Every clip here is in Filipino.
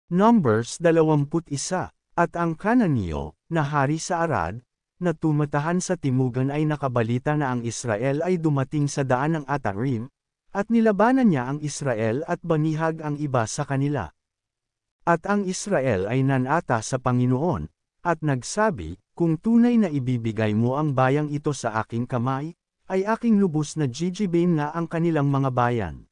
Numbers 21. At ang Kananeo, na hari sa Arad, na tumatahan sa timugan ay nakabalita na ang Israel ay dumating sa daan ng Atarim, at nilabanan niya ang Israel at banihag ang iba sa kanila. At ang Israel ay nanata sa Panginoon, at nagsabi, kung tunay na ibibigay mo ang bayang ito sa aking kamay, ay aking lubos na jijibain nga ang kanilang mga bayan.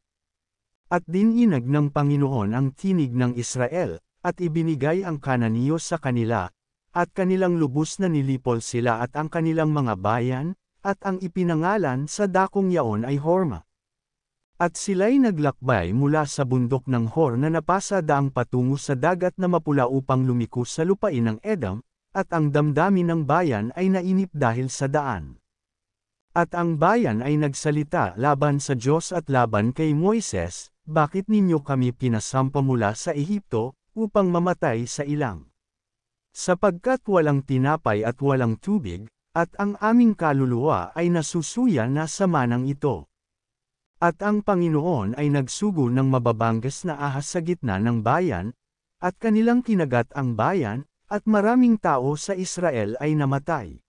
At dininag ng Panginoon ang tinig ng Israel, at ibinigay ang Kananeo sa kanila, at kanilang lubos na nilipol sila at ang kanilang mga bayan, at ang ipinangalan sa dakong yaon ay Horma. At sila'y naglakbay mula sa bundok ng Hor na napasa daang patungo sa dagat na mapula upang lumiko sa lupain ng Edom, at ang damdamin ng bayan ay nainip dahil sa daan. At ang bayan ay nagsalita laban sa Diyos at laban kay Moises, bakit ninyo kami pinasampa mula sa Ehipto, upang mamatay sa ilang? Sapagkat walang tinapay at walang tubig, at ang aming kaluluwa ay nasusuya na sa manang ito. At ang Panginoon ay nagsugo ng mababanggas na ahas sa gitna ng bayan, at kanilang kinagat ang bayan, at maraming tao sa Israel ay namatay.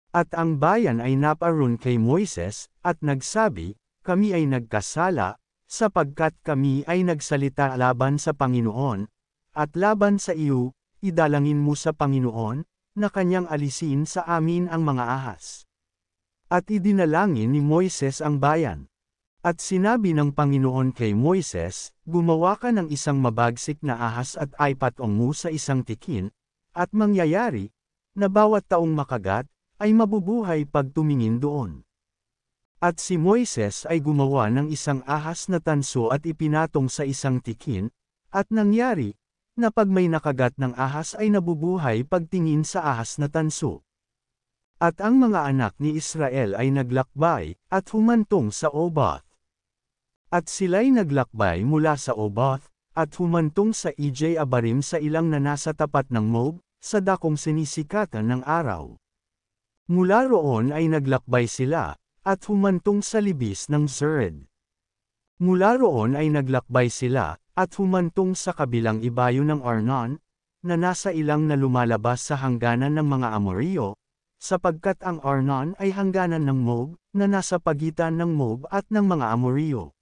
At ang bayan ay naparoon kay Moises, at nagsabi, kami ay nagkasala, sapagkat kami ay nagsalita laban sa Panginoon, at laban sa iyo, idalangin mo sa Panginoon, na kanyang alisin sa amin ang mga ahas. At idinalangin ni Moises ang bayan. At sinabi ng Panginoon kay Moises, gumawa ka ng isang mabagsik na ahas at ipatong mo sa isang tikin, at mangyayari, na bawat taong makagat, ay mabubuhay pag tumingin doon. At si Moises ay gumawa ng isang ahas na tanso at ipinatong sa isang tikin, at nangyari, na pag may nakagat ng ahas ay nabubuhay pagtingin sa ahas na tanso. At ang mga anak ni Israel ay naglakbay, at humantong sa Oboth. At sila'y naglakbay mula sa Oboth, at humantong sa Abarim sa ilang na nasa tapat ng Moab, sa dakong sinisikatan ng araw. Mula roon ay naglakbay sila, at humantong sa libis ng Zered. Mula roon ay naglakbay sila, at humantong sa kabilang ibayo ng Arnon, na nasa ilang na lumalabas sa hangganan ng mga Amoreo, sapagkat ang Arnon ay hangganan ng Moab, na nasa pagitan ng Moab at ng mga Amoreo.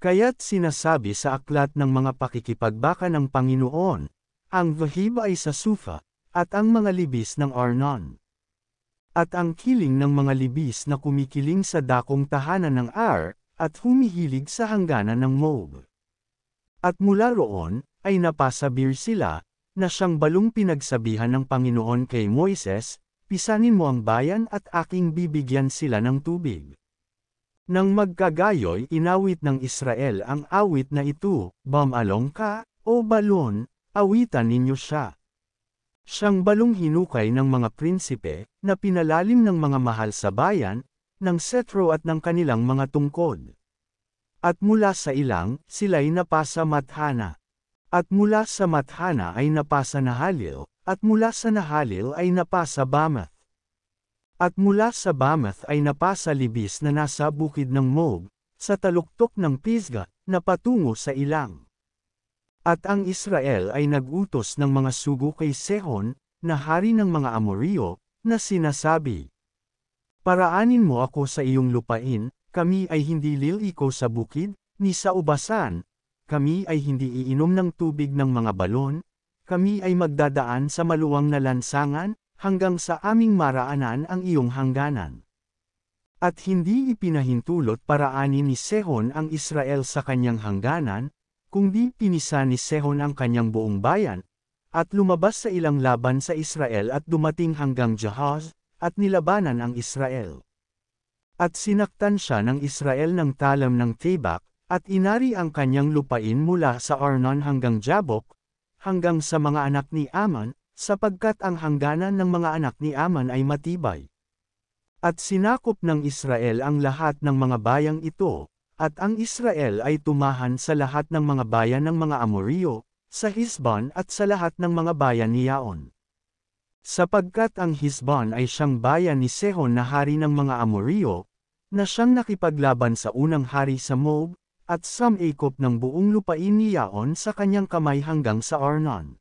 Kaya't sinasabi sa aklat ng mga pakikipagbaka ng Panginoon, ang Vahib ay sa Sufa, at ang mga libis ng Arnon. At ang kiling ng mga libis na kumikiling sa dakong tahanan ng Ar, at humihilig sa hangganan ng Moab. At mula roon, ay napasabir sila, na siyang balong pinagsabihan ng Panginoon kay Moises, pisanin mo ang bayan at aking bibigyan sila ng tubig. Nang magkagayoy inawit ng Israel ang awit na ito, Bumalong ka, o balon, awitan ninyo siya. Siyang balong hinukay ng mga prinsipe, na pinalalim ng mga mahal sa bayan, ng setro at ng kanilang mga tungkod. At mula sa ilang, sila'y napasa Mathana. At mula sa Mathana ay napasa Nahalil, at mula sa Nahalil ay napasa Bamath. At mula sa Bamath ay napasa libis na nasa bukid ng Moab, sa taluktok ng Pisgah, na patungo sa ilang. At ang Israel ay nagutos ng mga sugo kay Sehon, na hari ng mga Amoreo, na sinasabi, paraanin mo ako sa iyong lupain, kami ay hindi liliko sa bukid, ni sa ubasan, kami ay hindi iinom ng tubig ng mga balon, kami ay magdadaan sa maluwang na lansangan, hanggang sa aming maraanan ang iyong hangganan. At hindi ipinahintulot paraanin ni Sehon ang Israel sa kanyang hangganan, kundi pinisa ni Sehon ang kanyang buong bayan, at lumabas sa ilang laban sa Israel at dumating hanggang Jahaz, at nilabanan ang Israel. At sinaktan siya ng Israel ng talam ng Tabak, at inari ang kanyang lupain mula sa Arnon hanggang Jabok, hanggang sa mga anak ni Aman, sapagkat ang hangganan ng mga anak ni Aman ay matibay. At sinakop ng Israel ang lahat ng mga bayang ito, at ang Israel ay tumahan sa lahat ng mga bayan ng mga Amoreo, sa Hisbon at sa lahat ng mga bayan ni Yaon. Sapagkat ang Hisbon ay siyang bayan ni Sehon na hari ng mga Amoreo, na siyang nakipaglaban sa unang hari sa Moab, at sumikop ng buong lupain ni Yaon sa kanyang kamay hanggang sa Arnon.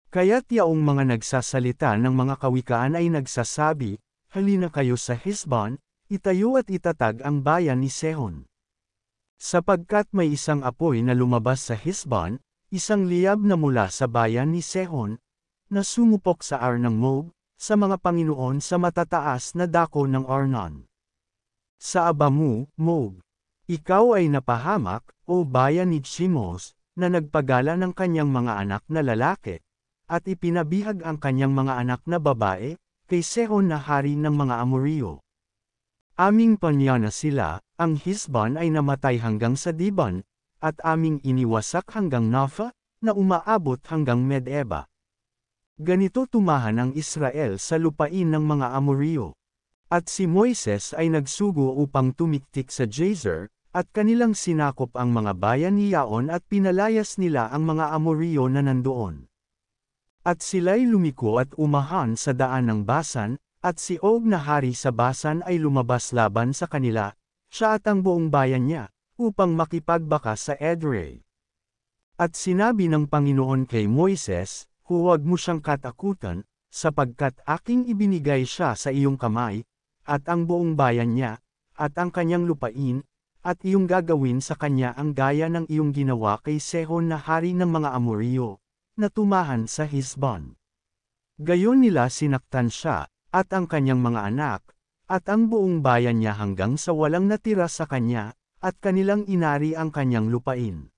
Kaya't yaong mga nagsasalita ng mga kawikaan ay nagsasabi, halina kayo sa Hesbon, itayo at itatag ang bayan ni Sehon. Sapagkat may isang apoy na lumabas sa Hesbon, isang liyab na mula sa bayan ni Sehon, na sumupok sa Ar ng Moab, sa mga Panginoon sa matataas na dako ng Arnon. Sa Abamu, Moab, ikaw ay napahamak, o bayan ni Chimos, na nagpagala ng kanyang mga anak na lalaki, at ipinabihag ang kanyang mga anak na babae, kay Sehon na hari ng mga Amoryo. Aming panyana sila, ang Hesbon ay namatay hanggang sa Dibon, at aming iniwasak hanggang Napha, na umaabot hanggang Medeba. Ganito tumahan ang Israel sa lupain ng mga Amoryo. At si Moises ay nagsugo upang tumiktik sa Jazer, at kanilang sinakop ang mga bayan ni Yaon at pinalayas nila ang mga Amoryo na nandoon. At sila'y lumiko at umahan sa daan ng Basan, at si Og na hari sa Basan ay lumabas laban sa kanila, siya at ang buong bayan niya, upang makipagbaka sa Edrei. At sinabi ng Panginoon kay Moises, huwag mo siyang katakutan, sapagkat aking ibinigay siya sa iyong kamay, at ang buong bayan niya, at ang kanyang lupain, at iyong gagawin sa kanya ang gaya ng iyong ginawa kay Sehon na hari ng mga Amoryo, na tumahan sa Hesbon. Gayon nila sinaktan siya, at ang kanyang mga anak, at ang buong bayan niya hanggang sa walang natira sa kanya, at kanilang inari ang kanyang lupain.